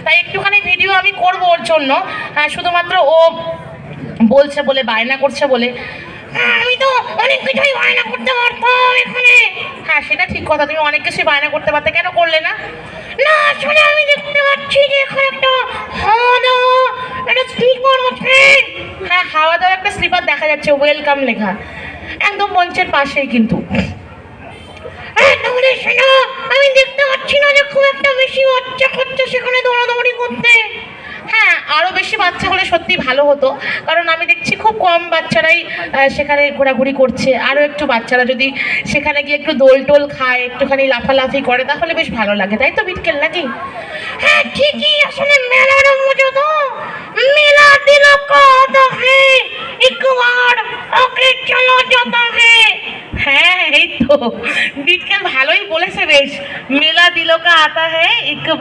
তাই একটুখানি ভিডিও আমি করবো ওর জন্য, শুধুমাত্র ও বলছে বলে, বায়না করছে বলে। আমি তো অনেক কিছুই বায়না করতে পারতাম এখানে। হ্যাঁ, সেটা ঠিক কথা, তুমি অনেক কিছুই বায়না করতে পারতে, কেন করলে না? না আসলে আমি দেখতে পাচ্ছি যে এখানে একটা হাওয়া দাওয়া একটা স্লিপার আছে। হ্যাঁ, হাওয়া দাওয়া একটা স্লিপার দেখা যাচ্ছে, ওয়েলকাম লেখা, একদম মঞ্চের পাশেই কিন্তু। তাহলে সেটা আমি দেখতে পাচ্ছি না যে খুব একটা বেশি বাচ্চা কাচ্চা সেখানে দৌড়াদৌড়ি করতে। হ্যাঁ, আরও বেশি বাচ্চা হলে সত্যি ভালো হতো, কারণ আমি দেখছি খুব কম বাচ্চারাই সেখানে ঘোরাঘুরি করছে। আরও একটু বাচ্চারা যদি সেখানে গিয়ে একটু দোল টোল খায়, একটুখানি লাফালাফি করে, তাহলে বেশ ভালো লাগে, তাই তো বিটকেল নাকি? হ্যাঁ ঠিকই, আসলে মেলার মজা তো, মেলা দিল কথা হে একবার ওকে চলো যাতা হে। হ্যাঁ এই তো, বিটকেল ভালোই বলেছে বেশ, মেলা দিল কা আতা হে একবার।